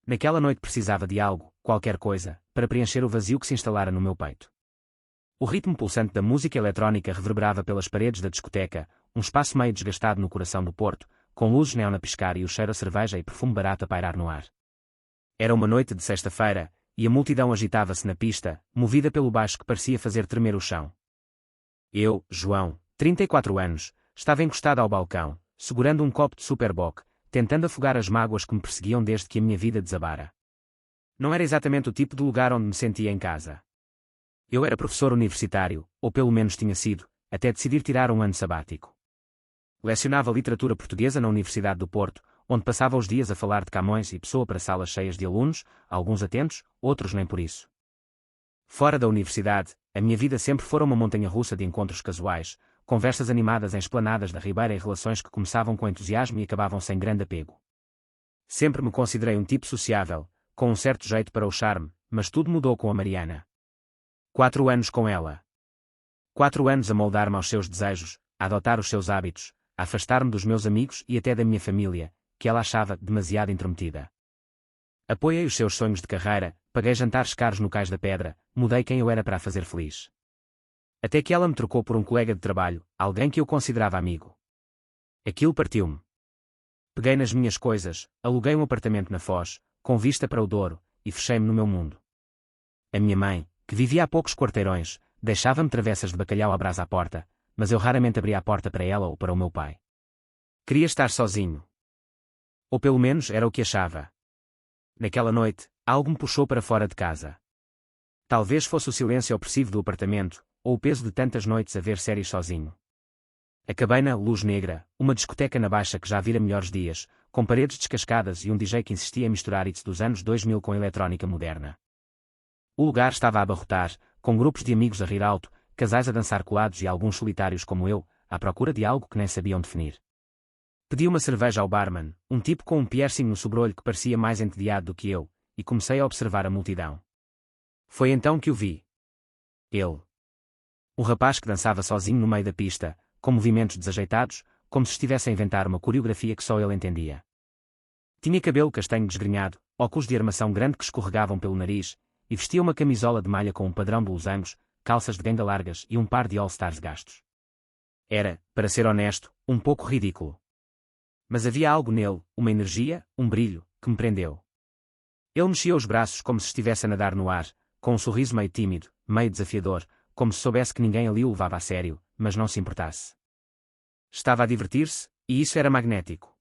Naquela noite precisava de algo, qualquer coisa, para preencher o vazio que se instalara no meu peito. O ritmo pulsante da música eletrónica reverberava pelas paredes da discoteca, um espaço meio desgastado no coração do Porto, com luzes neon a piscar e o cheiro a cerveja e perfume barato a pairar no ar. Era uma noite de sexta-feira, e a multidão agitava-se na pista, movida pelo baixo que parecia fazer tremer o chão. Eu, João, 34 anos, estava encostado ao balcão, segurando um copo de Superboc, tentando afogar as mágoas que me perseguiam desde que a minha vida desabara. Não era exatamente o tipo de lugar onde me sentia em casa. Eu era professor universitário, ou pelo menos tinha sido, até decidir tirar um ano sabático. Lecionava literatura portuguesa na Universidade do Porto, onde passava os dias a falar de Camões e Pessoa para salas cheias de alunos, alguns atentos, outros nem por isso. Fora da universidade, a minha vida sempre fora uma montanha-russa de encontros casuais, conversas animadas em esplanadas da Ribeira e relações que começavam com entusiasmo e acabavam sem grande apego. Sempre me considerei um tipo sociável, com um certo jeito para o charme, mas tudo mudou com a Mariana. 4 anos com ela. 4 anos a moldar-me aos seus desejos, a adotar os seus hábitos, a afastar-me dos meus amigos e até da minha família, que ela achava demasiado intrometida. Apoiei os seus sonhos de carreira, paguei jantares caros no Cais da Pedra, mudei quem eu era para a fazer feliz. Até que ela me trocou por um colega de trabalho, alguém que eu considerava amigo. Aquilo partiu-me. Peguei nas minhas coisas, aluguei um apartamento na Foz, com vista para o Douro, e fechei-me no meu mundo. A minha mãe, que vivia a poucos quarteirões, deixava-me travessas de bacalhau à brasa à porta, mas eu raramente abria a porta para ela ou para o meu pai. Queria estar sozinho. Ou pelo menos era o que achava. Naquela noite, algo me puxou para fora de casa. Talvez fosse o silêncio opressivo do apartamento, ou o peso de tantas noites a ver séries sozinho. Acabei na Luz Negra, uma discoteca na Baixa que já vira melhores dias, com paredes descascadas e um DJ que insistia em misturar hits dos anos 2000 com eletrónica moderna. O lugar estava a abarrotar, com grupos de amigos a rir alto, casais a dançar colados e alguns solitários como eu, à procura de algo que nem sabiam definir. Pedi uma cerveja ao barman, um tipo com um piercing no sobrolho que parecia mais entediado do que eu, e comecei a observar a multidão. Foi então que o vi. Ele. Um rapaz que dançava sozinho no meio da pista, com movimentos desajeitados, como se estivesse a inventar uma coreografia que só ele entendia. Tinha cabelo castanho desgrenhado, óculos de armação grande que escorregavam pelo nariz, e vestia uma camisola de malha com um padrão de losangos, calças de ganga largas e um par de all-stars gastos. Era, para ser honesto, um pouco ridículo. Mas havia algo nele, uma energia, um brilho, que me prendeu. Ele mexia os braços como se estivesse a nadar no ar, com um sorriso meio tímido, meio desafiador, como se soubesse que ninguém ali o levava a sério, mas não se importasse. Estava a divertir-se, e isso era magnético.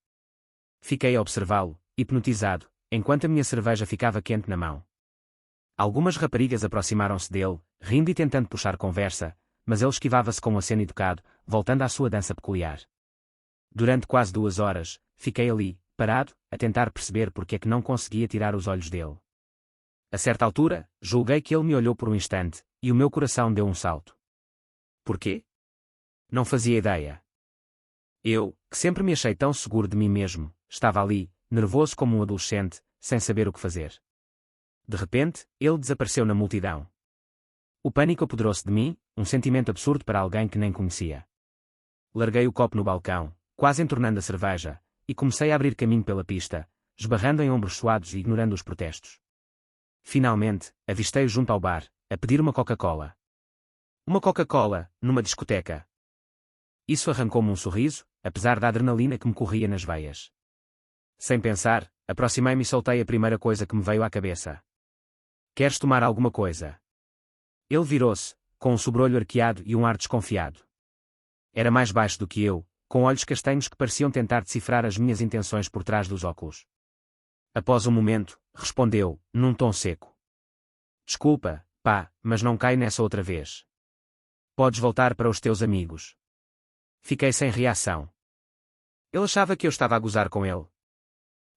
Fiquei a observá-lo, hipnotizado, enquanto a minha cerveja ficava quente na mão. Algumas raparigas aproximaram-se dele, rindo e tentando puxar conversa, mas ele esquivava-se com um aceno educado, voltando à sua dança peculiar. Durante quase 2 horas, fiquei ali, parado, a tentar perceber porque é que não conseguia tirar os olhos dele. A certa altura, julguei que ele me olhou por um instante, e o meu coração deu um salto. Porquê? Não fazia ideia. Eu, que sempre me achei tão seguro de mim mesmo, estava ali, nervoso como um adolescente, sem saber o que fazer. De repente, ele desapareceu na multidão. O pânico apoderou-se de mim, um sentimento absurdo para alguém que nem conhecia. Larguei o copo no balcão, quase entornando a cerveja, e comecei a abrir caminho pela pista, esbarrando em ombros suados e ignorando os protestos. Finalmente, avistei-o junto ao bar, a pedir uma Coca-Cola. Uma Coca-Cola, numa discoteca. Isso arrancou-me um sorriso, apesar da adrenalina que me corria nas veias. Sem pensar, aproximei-me e soltei a primeira coisa que me veio à cabeça. Queres tomar alguma coisa? Ele virou-se, com um sobrolho arqueado e um ar desconfiado. Era mais baixo do que eu, com olhos castanhos que pareciam tentar decifrar as minhas intenções por trás dos óculos. Após um momento, respondeu, num tom seco. Desculpa, pá, mas não cai nessa outra vez. Podes voltar para os teus amigos. Fiquei sem reação. Ele achava que eu estava a gozar com ele.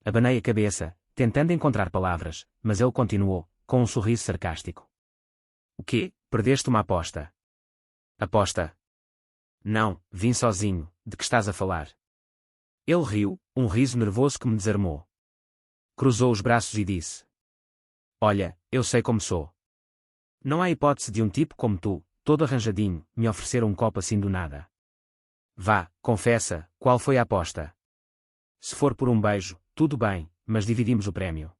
Abanei a cabeça, tentando encontrar palavras, mas ele continuou, com um sorriso sarcástico. O quê? Perdeste uma aposta? Aposta? Não, vim sozinho, de que estás a falar? Ele riu, um riso nervoso que me desarmou. Cruzou os braços e disse. Olha, eu sei como sou. Não há hipótese de um tipo como tu, todo arranjadinho, me oferecer um copo assim do nada. Vá, confessa, qual foi a aposta? Se for por um beijo, tudo bem, mas dividimos o prémio.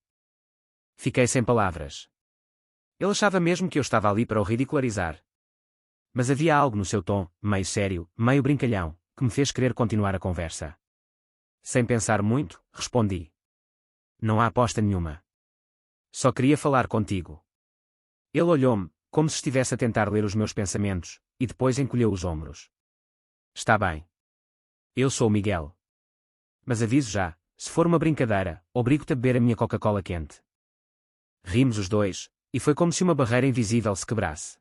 Fiquei sem palavras. Ele achava mesmo que eu estava ali para o ridicularizar. Mas havia algo no seu tom, meio sério, meio brincalhão, que me fez querer continuar a conversa. Sem pensar muito, respondi. Não há aposta nenhuma. Só queria falar contigo. Ele olhou-me, como se estivesse a tentar ler os meus pensamentos, e depois encolheu os ombros. Está bem. Eu sou o Miguel. Mas aviso já, se for uma brincadeira, obrigo-te a beber a minha Coca-Cola quente. Rimos os dois, e foi como se uma barreira invisível se quebrasse.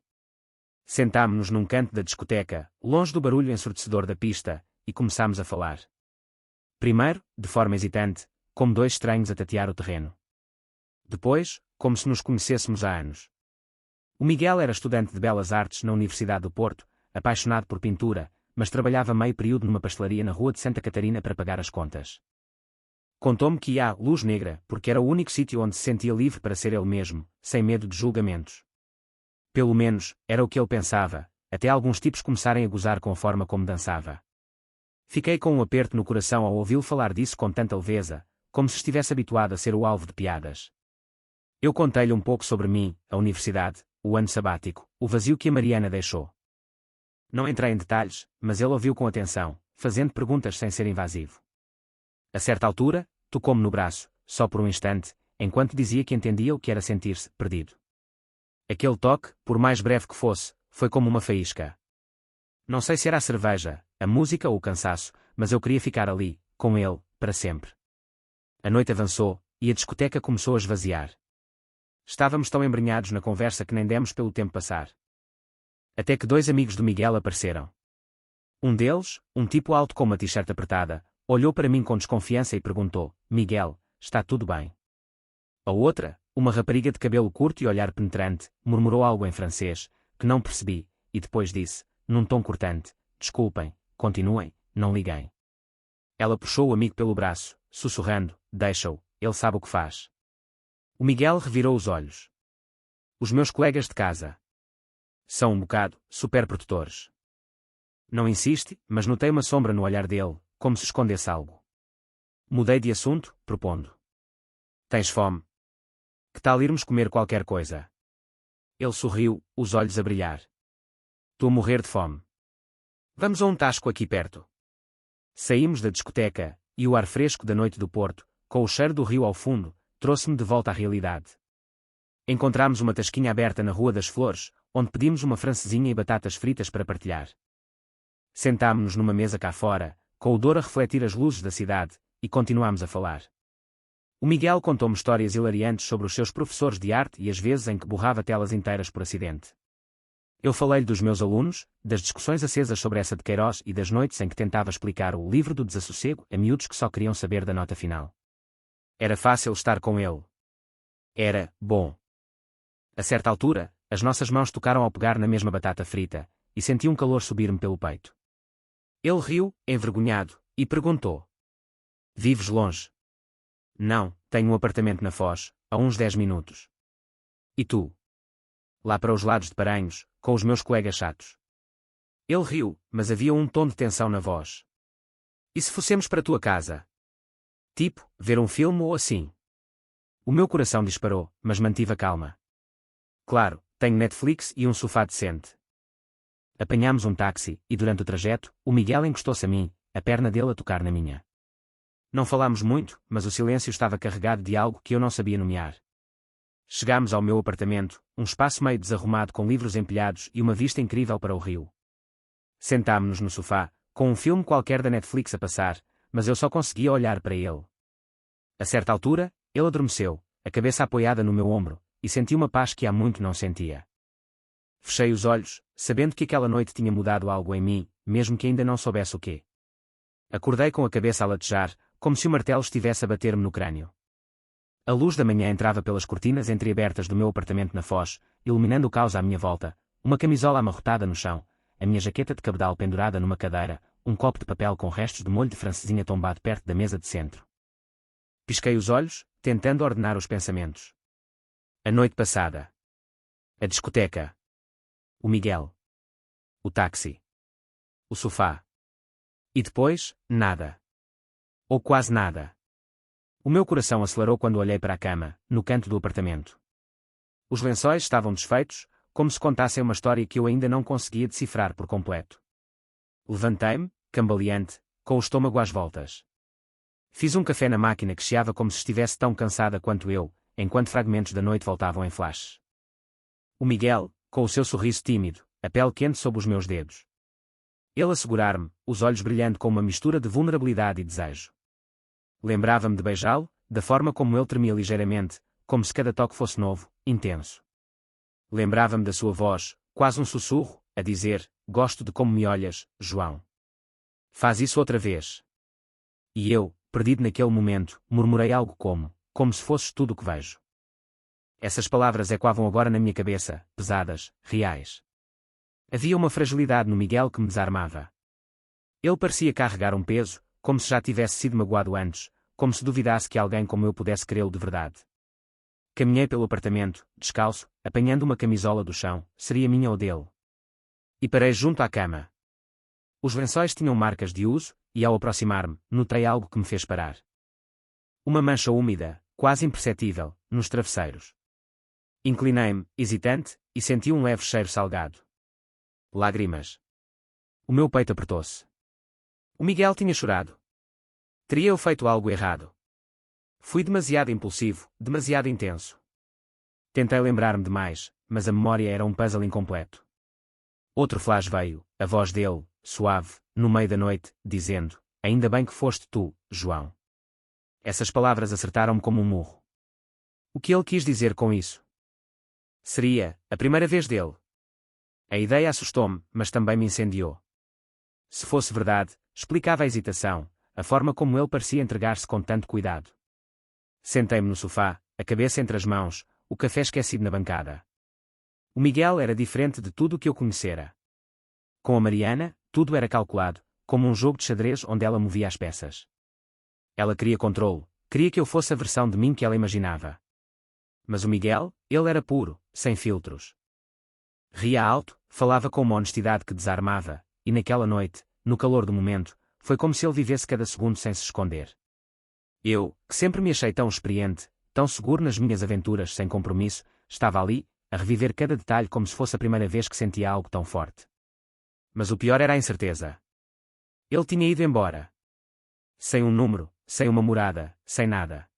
Sentámo-nos num canto da discoteca, longe do barulho ensurdecedor da pista, e começámos a falar. Primeiro, de forma hesitante, como dois estranhos a tatear o terreno. Depois, como se nos conhecêssemos há anos. O Miguel era estudante de Belas Artes na Universidade do Porto, apaixonado por pintura, mas trabalhava meio período numa pastelaria na rua de Santa Catarina para pagar as contas. Contou-me que ia à Luz Negra porque era o único sítio onde se sentia livre para ser ele mesmo, sem medo de julgamentos. Pelo menos, era o que ele pensava, até alguns tipos começarem a gozar com a forma como dançava. Fiquei com um aperto no coração ao ouvi-lo falar disso com tanta leveza, como se estivesse habituado a ser o alvo de piadas. Eu contei-lhe um pouco sobre mim, a universidade, o ano sabático, o vazio que a Mariana deixou. Não entrei em detalhes, mas ele ouviu com atenção, fazendo perguntas sem ser invasivo. A certa altura, tocou-me no braço, só por um instante, enquanto dizia que entendia o que era sentir-se perdido. Aquele toque, por mais breve que fosse, foi como uma faísca. Não sei se era a cerveja, a música ou o cansaço, mas eu queria ficar ali, com ele, para sempre. A noite avançou, e a discoteca começou a esvaziar. Estávamos tão embrenhados na conversa que nem demos pelo tempo passar. Até que dois amigos do Miguel apareceram. Um deles, um tipo alto com uma t-shirt apertada, olhou para mim com desconfiança e perguntou: Miguel, está tudo bem? A outra, uma rapariga de cabelo curto e olhar penetrante, murmurou algo em francês, que não percebi, e depois disse, num tom cortante: desculpem, continuem, não liguem. Ela puxou o amigo pelo braço, sussurrando: deixa-o, ele sabe o que faz. O Miguel revirou os olhos. Os meus colegas de casa são um bocado superprotetores. Não insiste, mas notei uma sombra no olhar dele, como se escondesse algo. Mudei de assunto, propondo. Tens fome? Que tal irmos comer qualquer coisa? Ele sorriu, os olhos a brilhar. Estou a morrer de fome. Vamos a um tasco aqui perto. Saímos da discoteca, e o ar fresco da noite do Porto, com o cheiro do rio ao fundo, trouxe-me de volta à realidade. Encontramos uma tasquinha aberta na Rua das Flores, onde pedimos uma francesinha e batatas fritas para partilhar. Sentámo-nos numa mesa cá fora, com o Douro a refletir as luzes da cidade, e continuámos a falar. O Miguel contou-me histórias hilariantes sobre os seus professores de arte e as vezes em que borrava telas inteiras por acidente. Eu falei-lhe dos meus alunos, das discussões acesas sobre essa de Queiroz e das noites em que tentava explicar o livro do desassossego a miúdos que só queriam saber da nota final. Era fácil estar com ele. Era bom. A certa altura, as nossas mãos tocaram ao pegar na mesma batata frita, e senti um calor subir-me pelo peito. Ele riu, envergonhado, e perguntou: vives longe? Não, tenho um apartamento na Foz, a uns 10 minutos. E tu? Lá para os lados de Paranhos, com os meus colegas chatos. Ele riu, mas havia um tom de tensão na voz. E se fossemos para a tua casa? Tipo, ver um filme ou assim? O meu coração disparou, mas mantive a calma. Claro, tenho Netflix e um sofá decente. Apanhámos um táxi, e durante o trajeto, o Miguel encostou-se a mim, a perna dele a tocar na minha. Não falámos muito, mas o silêncio estava carregado de algo que eu não sabia nomear. Chegámos ao meu apartamento, um espaço meio desarrumado com livros empilhados e uma vista incrível para o rio. Sentámo-nos no sofá, com um filme qualquer da Netflix a passar, mas eu só conseguia olhar para ele. A certa altura, ele adormeceu, a cabeça apoiada no meu ombro, e senti uma paz que há muito não sentia. Fechei os olhos, sabendo que aquela noite tinha mudado algo em mim, mesmo que ainda não soubesse o quê. Acordei com a cabeça a latejar, como se o martelo estivesse a bater-me no crânio. A luz da manhã entrava pelas cortinas entreabertas do meu apartamento na Foz, iluminando o caos à minha volta, uma camisola amarrotada no chão, a minha jaqueta de cabedal pendurada numa cadeira, um copo de papel com restos de molho de francesinha tombado perto da mesa de centro. Pisquei os olhos, tentando ordenar os pensamentos. A noite passada. A discoteca. O Miguel. O táxi. O sofá. E depois, nada. Ou quase nada. O meu coração acelerou quando olhei para a cama, no canto do apartamento. Os lençóis estavam desfeitos, como se contassem uma história que eu ainda não conseguia decifrar por completo. Levantei-me, cambaleante, com o estômago às voltas. Fiz um café na máquina que chiava como se estivesse tão cansada quanto eu, enquanto fragmentos da noite voltavam em flash. O Miguel, com o seu sorriso tímido, a pele quente sob os meus dedos. Ele a segurar-me, os olhos brilhando com uma mistura de vulnerabilidade e desejo. Lembrava-me de beijá-lo, da forma como ele tremia ligeiramente, como se cada toque fosse novo, intenso. Lembrava-me da sua voz, quase um sussurro, a dizer: "Gosto de como me olhas, João. Faz isso outra vez." E eu, perdido naquele momento, murmurei algo como se fosses tudo o que vejo. Essas palavras ecoavam agora na minha cabeça, pesadas, reais. Havia uma fragilidade no Miguel que me desarmava. Ele parecia carregar um peso, como se já tivesse sido magoado antes, como se duvidasse que alguém como eu pudesse querê-lo de verdade. Caminhei pelo apartamento, descalço, apanhando uma camisola do chão, seria minha ou dele. E parei junto à cama. Os lençóis tinham marcas de uso, e ao aproximar-me, notei algo que me fez parar. Uma mancha úmida, quase imperceptível, nos travesseiros. Inclinei-me, hesitante, e senti um leve cheiro salgado. Lágrimas. O meu peito apertou-se. O Miguel tinha chorado. Teria eu feito algo errado? Fui demasiado impulsivo, demasiado intenso. Tentei lembrar-me de mais, mas a memória era um puzzle incompleto. Outro flash veio, a voz dele, suave, no meio da noite, dizendo: "Ainda bem que foste tu, João." Essas palavras acertaram-me como um murro. O que ele quis dizer com isso? Seria a primeira vez dele. A ideia assustou-me, mas também me incendiou. Se fosse verdade, explicava a hesitação, a forma como ele parecia entregar-se com tanto cuidado. Sentei-me no sofá, a cabeça entre as mãos, o café esquecido na bancada. O Miguel era diferente de tudo o que eu conhecera. Com a Mariana, tudo era calculado, como um jogo de xadrez onde ela movia as peças. Ela queria controle, queria que eu fosse a versão de mim que ela imaginava. Mas o Miguel, ele era puro, sem filtros. Ria alto, falava com uma honestidade que desarmava, e naquela noite, no calor do momento, foi como se ele vivesse cada segundo sem se esconder. Eu, que sempre me achei tão experiente, tão seguro nas minhas aventuras sem compromisso, estava ali, a reviver cada detalhe como se fosse a primeira vez que sentia algo tão forte. Mas o pior era a incerteza. Ele tinha ido embora. Sem um número, sem uma morada, sem nada.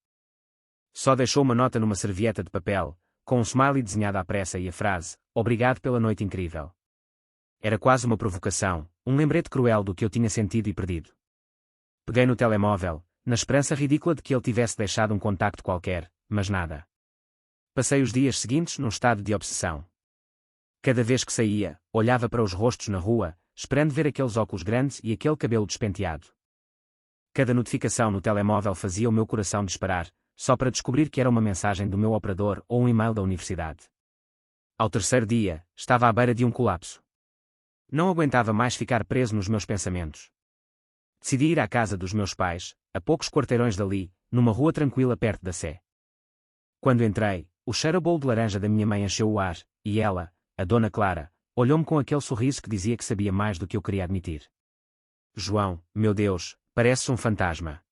Só deixou uma nota numa servieta de papel, com um smiley desenhado à pressa e a frase: "Obrigado pela noite incrível." Era quase uma provocação, um lembrete cruel do que eu tinha sentido e perdido. Peguei no telemóvel, na esperança ridícula de que ele tivesse deixado um contacto qualquer, mas nada. Passei os dias seguintes num estado de obsessão. Cada vez que saía, olhava para os rostos na rua, esperando ver aqueles óculos grandes e aquele cabelo despenteado. Cada notificação no telemóvel fazia o meu coração disparar, só para descobrir que era uma mensagem do meu operador ou um e-mail da universidade. Ao terceiro dia, estava à beira de um colapso. Não aguentava mais ficar preso nos meus pensamentos. Decidi ir à casa dos meus pais, a poucos quarteirões dali, numa rua tranquila perto da Sé. Quando entrei, o cheiro a bolo de laranja da minha mãe encheu o ar, e ela, a Dona Clara, olhou-me com aquele sorriso que dizia que sabia mais do que eu queria admitir. "João, meu Deus, pareces um fantasma."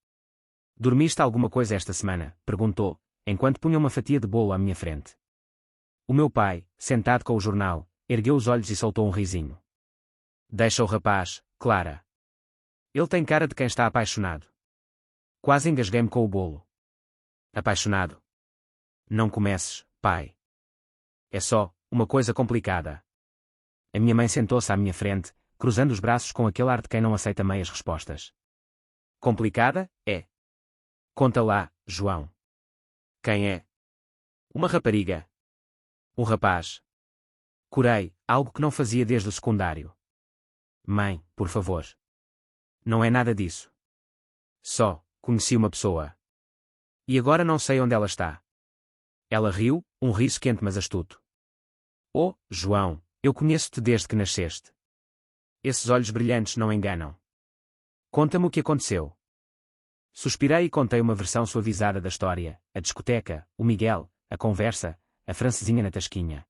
"Dormiste alguma coisa esta semana?" perguntou, enquanto punha uma fatia de bolo à minha frente. O meu pai, sentado com o jornal, ergueu os olhos e soltou um risinho. "Deixa o rapaz, Clara. Ele tem cara de quem está apaixonado." Quase engasguei-me com o bolo. "Apaixonado? Não comeces, pai. É só uma coisa complicada." A minha mãe sentou-se à minha frente, cruzando os braços com aquele ar de quem não aceita meias respostas. "Complicada, é? Conta lá, João." "Quem é?" "Uma rapariga." "Um rapaz." Corei, algo que não fazia desde o secundário. "Mãe, por favor." "Não é nada disso. Só conheci uma pessoa. E agora não sei onde ela está." Ela riu, um riso quente mas astuto. "Oh, João, eu conheço-te desde que nasceste. Esses olhos brilhantes não enganam. Conta-me o que aconteceu." Suspirei e contei uma versão suavizada da história: a discoteca, o Miguel, a conversa, a francesinha na tasquinha.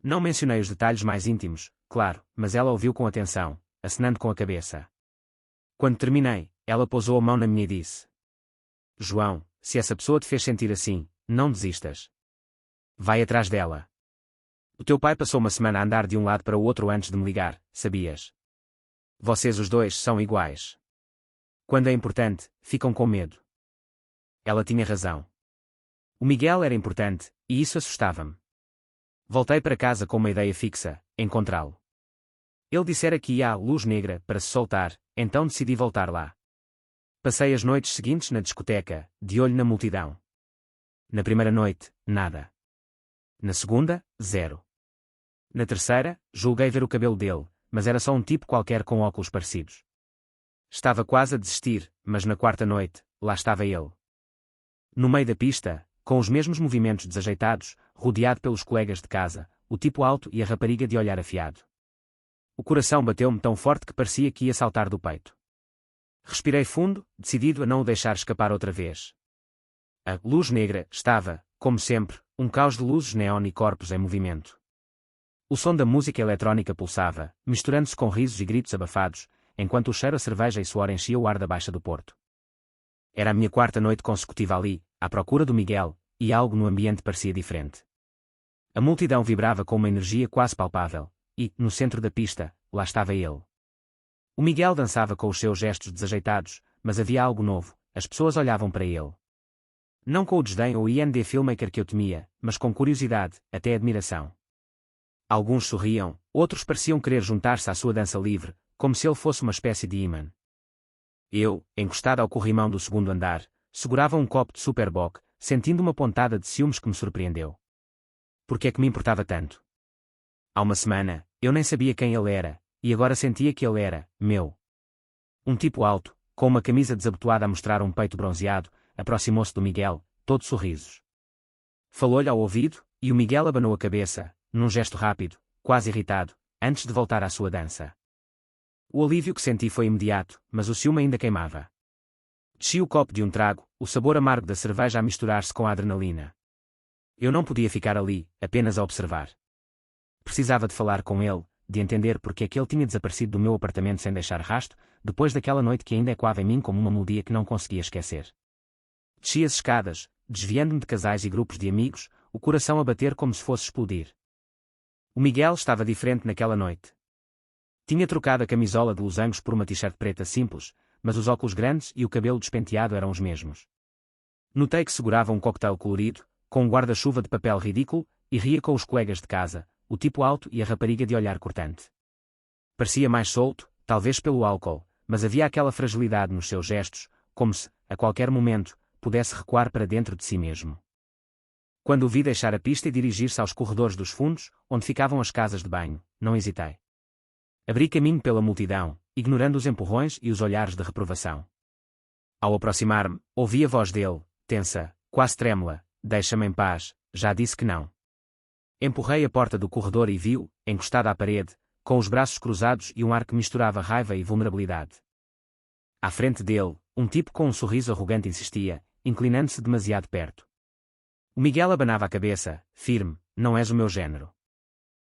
Não mencionei os detalhes mais íntimos, claro, mas ela ouviu com atenção, acenando com a cabeça. Quando terminei, ela pousou a mão na minha e disse: "João, se essa pessoa te fez sentir assim, não desistas. Vai atrás dela. O teu pai passou uma semana a andar de um lado para o outro antes de me ligar, sabias? Vocês os dois são iguais. Quando é importante, ficam com medo. Ela tinha razão. O Miguel era importante, e isso assustava-me. Voltei para casa com uma ideia fixa: encontrá-lo. Ele dissera que ia à Luz Negra para se soltar, então decidi voltar lá. Passei as noites seguintes na discoteca, de olho na multidão. Na primeira noite, nada. Na segunda, zero. Na terceira, julguei ver o cabelo dele, mas era só um tipo qualquer com óculos parecidos. Estava quase a desistir, mas na quarta noite, lá estava ele. No meio da pista, com os mesmos movimentos desajeitados, rodeado pelos colegas de casa, o tipo alto e a rapariga de olhar afiado. O coração bateu-me tão forte que parecia que ia saltar do peito. Respirei fundo, decidido a não o deixar escapar outra vez. A Luz Negra estava, como sempre, um caos de luzes neon e corpos em movimento. O som da música eletrónica pulsava, misturando-se com risos e gritos abafados, enquanto o cheiro a cerveja e suor enchia o ar da Baixa do Porto. Era a minha quarta noite consecutiva ali, à procura do Miguel, e algo no ambiente parecia diferente. A multidão vibrava com uma energia quase palpável, e, no centro da pista, lá estava ele. O Miguel dançava com os seus gestos desajeitados, mas havia algo novo: as pessoas olhavam para ele. Não com o desdém ou indie filmmaker que eu temia, mas com curiosidade, até admiração. Alguns sorriam, outros pareciam querer juntar-se à sua dança livre, como se ele fosse uma espécie de imã. Eu, encostado ao corrimão do segundo andar, segurava um copo de Superboc, sentindo uma pontada de ciúmes que me surpreendeu. Por que é que me importava tanto? Há uma semana, eu nem sabia quem ele era, e agora sentia que ele era meu. Um tipo alto, com uma camisa desabotoada a mostrar um peito bronzeado, aproximou-se do Miguel, todo sorrisos. Falou-lhe ao ouvido, e o Miguel abanou a cabeça, num gesto rápido, quase irritado, antes de voltar à sua dança. O alívio que senti foi imediato, mas o ciúme ainda queimava. Desci o copo de um trago, o sabor amargo da cerveja a misturar-se com a adrenalina. Eu não podia ficar ali, apenas a observar. Precisava de falar com ele, de entender porque é que ele tinha desaparecido do meu apartamento sem deixar rastro, depois daquela noite que ainda ecoava em mim como uma melodia que não conseguia esquecer. Desci as escadas, desviando-me de casais e grupos de amigos, o coração a bater como se fosse explodir. O Miguel estava diferente naquela noite. Tinha trocado a camisola de losangos por uma t-shirt preta simples, mas os óculos grandes e o cabelo despenteado eram os mesmos. Notei que segurava um coquetel colorido, com um guarda-chuva de papel ridículo, e ria com os colegas de casa, o tipo alto e a rapariga de olhar cortante. Parecia mais solto, talvez pelo álcool, mas havia aquela fragilidade nos seus gestos, como se, a qualquer momento, pudesse recuar para dentro de si mesmo. Quando o vi deixar a pista e dirigir-se aos corredores dos fundos, onde ficavam as casas de banho, não hesitei. Abri caminho pela multidão, ignorando os empurrões e os olhares de reprovação. Ao aproximar-me, ouvi a voz dele, tensa, quase trêmula: "Deixa-me em paz, já disse que não." Empurrei a porta do corredor e vi-o, encostado à parede, com os braços cruzados e um ar que misturava raiva e vulnerabilidade. À frente dele, um tipo com um sorriso arrogante insistia, inclinando-se demasiado perto. O Miguel abanava a cabeça, firme: "Não és o meu género.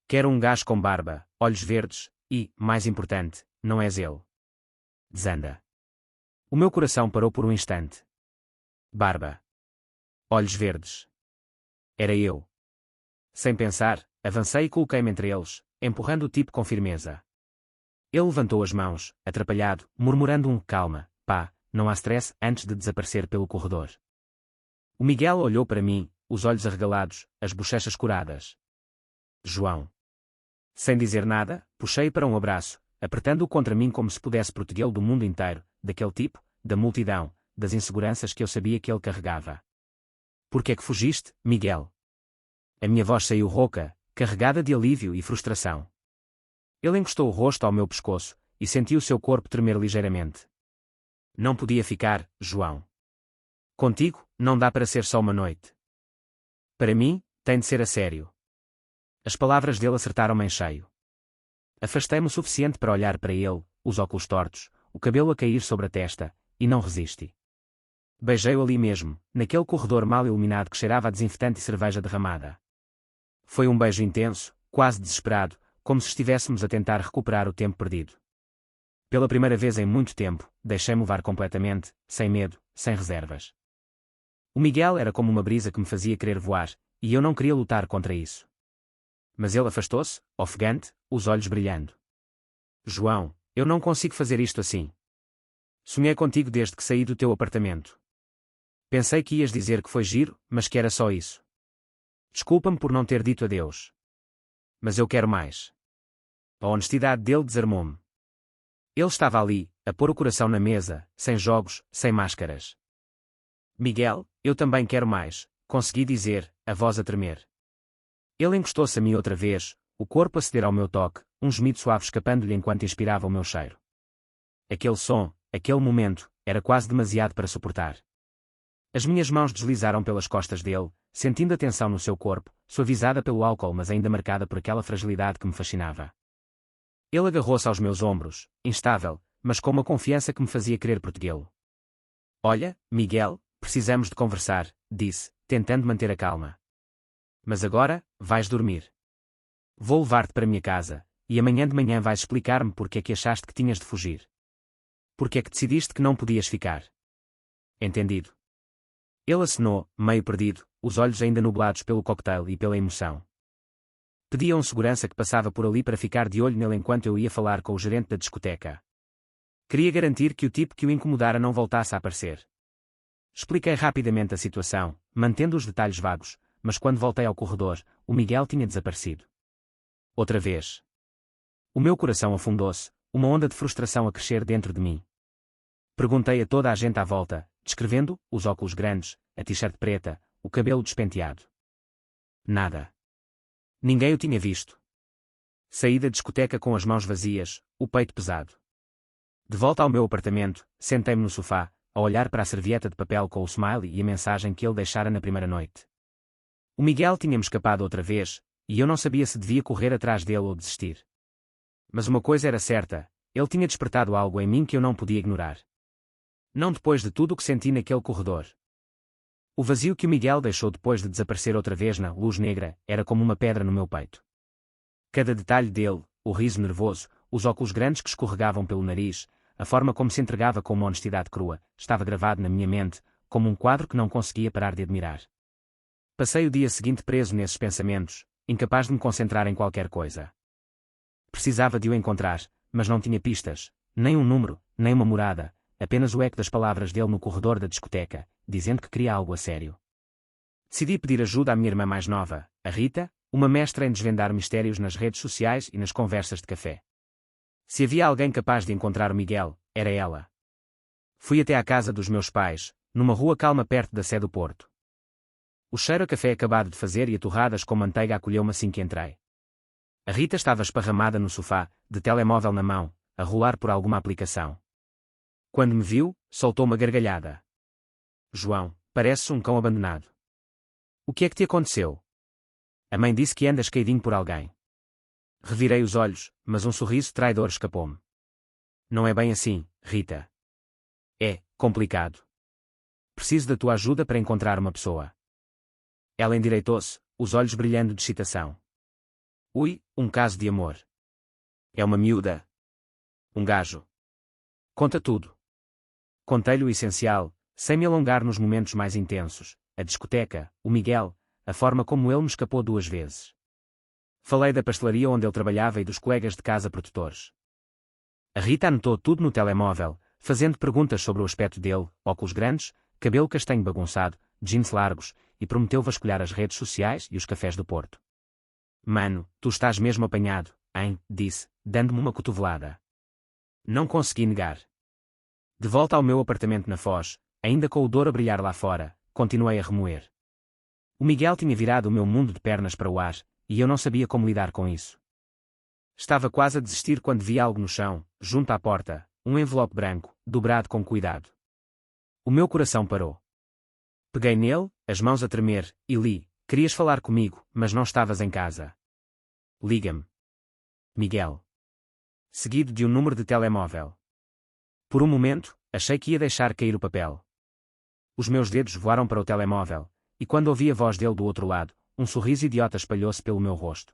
Quero um gajo com barba, olhos verdes, e, mais importante, não és ele." Desanda. O meu coração parou por um instante. Barba. Olhos verdes. Era eu. Sem pensar, avancei e coloquei-me entre eles, empurrando o tipo com firmeza. Ele levantou as mãos, atrapalhado, murmurando "calma, pá, não há stress", antes de desaparecer pelo corredor. O Miguel olhou para mim, os olhos arregalados, as bochechas curadas. "João." Sem dizer nada, puxei para um abraço, apertando-o contra mim como se pudesse protegê-lo do mundo inteiro, daquele tipo, da multidão, das inseguranças que eu sabia que ele carregava. "Por que é que fugiste, Miguel?" A minha voz saiu rouca, carregada de alívio e frustração. Ele encostou o rosto ao meu pescoço, e senti o seu corpo tremer ligeiramente. "Não podia ficar, João. Contigo, não dá para ser só uma noite. Para mim, tem de ser a sério." As palavras dele acertaram-me em cheio. Afastei-me o suficiente para olhar para ele, os óculos tortos, o cabelo a cair sobre a testa, e não resisti. Beijei-o ali mesmo, naquele corredor mal iluminado que cheirava a desinfetante e cerveja derramada. Foi um beijo intenso, quase desesperado, como se estivéssemos a tentar recuperar o tempo perdido. Pela primeira vez em muito tempo, deixei-me levar completamente, sem medo, sem reservas. O Miguel era como uma brisa que me fazia querer voar, e eu não queria lutar contra isso. Mas ele afastou-se, ofegante, os olhos brilhando. João, eu não consigo fazer isto assim. Sonhei contigo desde que saí do teu apartamento. Pensei que ias dizer que foi giro, mas que era só isso. Desculpa-me por não ter dito adeus. Mas eu quero mais. A honestidade dele desarmou-me. Ele estava ali, a pôr o coração na mesa, sem jogos, sem máscaras. Miguel, eu também quero mais, consegui dizer, a voz a tremer. Ele encostou-se a mim outra vez, o corpo a ceder ao meu toque, um gemido suave escapando-lhe enquanto inspirava o meu cheiro. Aquele som, aquele momento, era quase demasiado para suportar. As minhas mãos deslizaram pelas costas dele, sentindo a tensão no seu corpo, suavizada pelo álcool mas ainda marcada por aquela fragilidade que me fascinava. Ele agarrou-se aos meus ombros, instável, mas com uma confiança que me fazia querer protegê-lo. Olha, Miguel, precisamos de conversar, disse, tentando manter a calma. Mas agora, vais dormir. Vou levar-te para minha casa, e amanhã de manhã vais explicar-me porque é que achaste que tinhas de fugir. Porque é que decidiste que não podias ficar. Entendido. Ele acenou, meio perdido, os olhos ainda nublados pelo cocktail e pela emoção. Pedi a um segurança que passava por ali para ficar de olho nele enquanto eu ia falar com o gerente da discoteca. Queria garantir que o tipo que o incomodara não voltasse a aparecer. Expliquei rapidamente a situação, mantendo os detalhes vagos, mas quando voltei ao corredor, o Miguel tinha desaparecido. Outra vez. O meu coração afundou-se, uma onda de frustração a crescer dentro de mim. Perguntei a toda a gente à volta, descrevendo os óculos grandes, a t-shirt preta, o cabelo despenteado. Nada. Ninguém o tinha visto. Saí da discoteca com as mãos vazias, o peito pesado. De volta ao meu apartamento, sentei-me no sofá, a olhar para a servieta de papel com o smiley e a mensagem que ele deixara na primeira noite. O Miguel tinha-me escapado outra vez, e eu não sabia se devia correr atrás dele ou desistir. Mas uma coisa era certa, ele tinha despertado algo em mim que eu não podia ignorar. Não depois de tudo o que senti naquele corredor. O vazio que o Miguel deixou depois de desaparecer outra vez na luz negra, era como uma pedra no meu peito. Cada detalhe dele, o riso nervoso, os óculos grandes que escorregavam pelo nariz, a forma como se entregava com uma honestidade crua, estava gravado na minha mente, como um quadro que não conseguia parar de admirar. Passei o dia seguinte preso nesses pensamentos, incapaz de me concentrar em qualquer coisa. Precisava de o encontrar, mas não tinha pistas, nem um número, nem uma morada, apenas o eco das palavras dele no corredor da discoteca, dizendo que queria algo a sério. Decidi pedir ajuda à minha irmã mais nova, a Rita, uma mestra em desvendar mistérios nas redes sociais e nas conversas de café. Se havia alguém capaz de encontrar o Miguel, era ela. Fui até à casa dos meus pais, numa rua calma perto da Sé do Porto. O cheiro a café acabado de fazer e a torradas com manteiga acolheu-me assim que entrei. A Rita estava esparramada no sofá, de telemóvel na mão, a rolar por alguma aplicação. Quando me viu, soltou uma gargalhada. João, pareces um cão abandonado. O que é que te aconteceu? A mãe disse que andas caidinho por alguém. Revirei os olhos, mas um sorriso traidor escapou-me. Não é bem assim, Rita. É complicado. Preciso da tua ajuda para encontrar uma pessoa. Ela endireitou-se, os olhos brilhando de excitação. Ui, um caso de amor. É uma miúda. Um gajo. Conta tudo. Contei-lhe o essencial, sem me alongar nos momentos mais intensos, a discoteca, o Miguel, a forma como ele me escapou 2 vezes. Falei da pastelaria onde ele trabalhava e dos colegas de casa protetores. A Rita anotou tudo no telemóvel, fazendo perguntas sobre o aspecto dele, óculos grandes, cabelo castanho bagunçado, jeans largos, e prometeu vasculhar as redes sociais e os cafés do Porto. Mano, tu estás mesmo apanhado, hein? Disse, dando-me uma cotovelada. Não consegui negar. De volta ao meu apartamento na Foz, ainda com o Douro a brilhar lá fora, continuei a remoer. O Miguel tinha virado o meu mundo de pernas para o ar, e eu não sabia como lidar com isso. Estava quase a desistir quando vi algo no chão, junto à porta, um envelope branco, dobrado com cuidado. O meu coração parou. Peguei nele, as mãos a tremer, e li: querias falar comigo, mas não estavas em casa. Liga-me. Miguel. Seguido de um número de telemóvel. Por um momento, achei que ia deixar cair o papel. Os meus dedos voaram para o telemóvel, e quando ouvi a voz dele do outro lado, um sorriso idiota espalhou-se pelo meu rosto.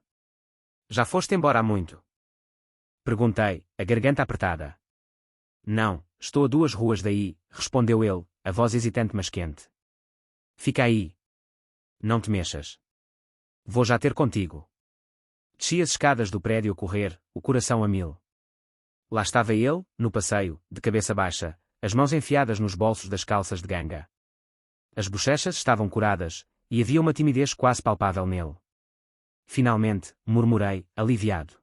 Já foste embora há muito? Perguntei, a garganta apertada. Não, estou a 2 ruas daí, respondeu ele, a voz hesitante mas quente. Fica aí. Não te mexas. Vou já ter contigo. Desci as escadas do prédio a correr, o coração a mil. Lá estava ele, no passeio, de cabeça baixa, as mãos enfiadas nos bolsos das calças de ganga. As bochechas estavam curadas, e havia uma timidez quase palpável nele. Finalmente, murmurei, aliviado.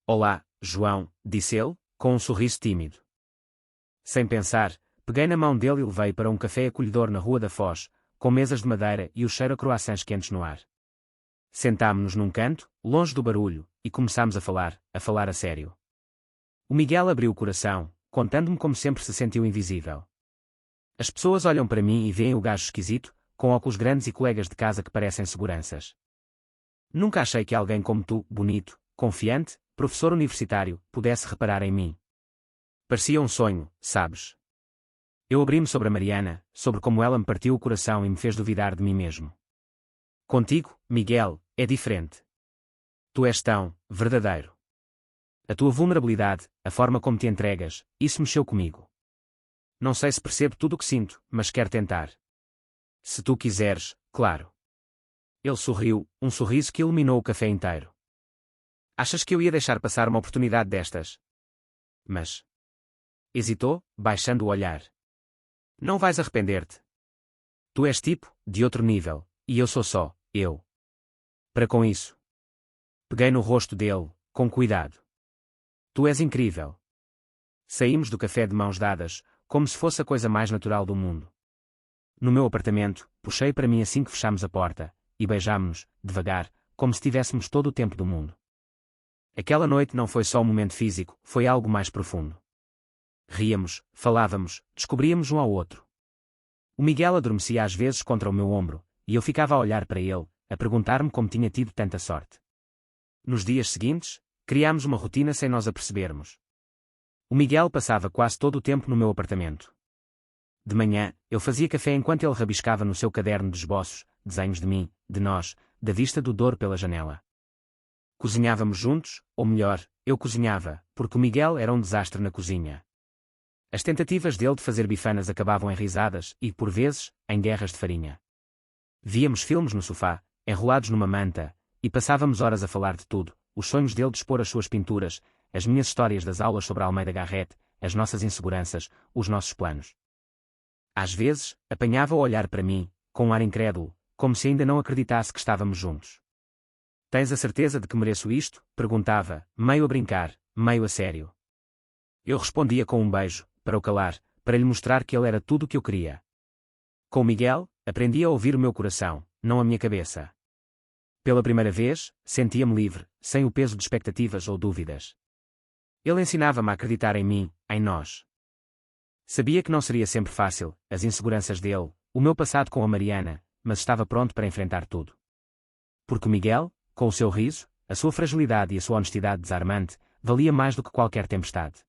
Olá, João, disse ele, com um sorriso tímido. Sem pensar, peguei na mão dele e levei para um café acolhedor na Rua da Foz, com mesas de madeira e o cheiro a croissants quentes no ar. Sentámo-nos num canto, longe do barulho, e começámos a falar a sério. O Miguel abriu o coração, contando-me como sempre se sentiu invisível. As pessoas olham para mim e veem o gajo esquisito, com óculos grandes e colegas de casa que parecem seguranças. Nunca achei que alguém como tu, bonito, confiante, professor universitário, pudesse reparar em mim. Parecia um sonho, sabes? Eu abri-me sobre a Mariana, sobre como ela me partiu o coração e me fez duvidar de mim mesmo. Contigo, Miguel, é diferente. Tu és tão verdadeiro. A tua vulnerabilidade, a forma como te entregas, isso mexeu comigo. Não sei se percebo tudo o que sinto, mas quero tentar. Se tu quiseres, claro. Ele sorriu, um sorriso que iluminou o café inteiro. Achas que eu ia deixar passar uma oportunidade destas? Mas... hesitou, baixando o olhar. Não vais arrepender-te. Tu és tipo, de outro nível, e eu sou só, eu. Para com isso. Peguei no rosto dele, com cuidado. Tu és incrível. Saímos do café de mãos dadas, como se fosse a coisa mais natural do mundo. No meu apartamento, puxei para mim assim que fechámos a porta, e beijámo-nos, devagar, como se tivéssemos todo o tempo do mundo. Aquela noite não foi só um momento físico, foi algo mais profundo. Ríamos, falávamos, descobríamos um ao outro. O Miguel adormecia às vezes contra o meu ombro, e eu ficava a olhar para ele, a perguntar-me como tinha tido tanta sorte. Nos dias seguintes, criámos uma rotina sem nós apercebermos. O Miguel passava quase todo o tempo no meu apartamento. De manhã, eu fazia café enquanto ele rabiscava no seu caderno de esboços, desenhos de mim, de nós, da vista do Douro pela janela. Cozinhávamos juntos, ou melhor, eu cozinhava, porque o Miguel era um desastre na cozinha. As tentativas dele de fazer bifanas acabavam em risadas e, por vezes, em guerras de farinha. Víamos filmes no sofá, enrolados numa manta, e passávamos horas a falar de tudo, os sonhos dele de expor as suas pinturas, as minhas histórias das aulas sobre Almeida Garrett, as nossas inseguranças, os nossos planos. Às vezes, apanhava-o a olhar para mim, com um ar incrédulo, como se ainda não acreditasse que estávamos juntos. Tens a certeza de que mereço isto? Perguntava, meio a brincar, meio a sério. Eu respondia com um beijo, para o calar, para lhe mostrar que ele era tudo o que eu queria. Com Miguel, aprendi a ouvir o meu coração, não a minha cabeça. Pela primeira vez, sentia-me livre, sem o peso de expectativas ou dúvidas. Ele ensinava-me a acreditar em mim, em nós. Sabia que não seria sempre fácil, as inseguranças dele, o meu passado com a Mariana, mas estava pronto para enfrentar tudo. Porque o Miguel, com o seu riso, a sua fragilidade e a sua honestidade desarmante, valia mais do que qualquer tempestade.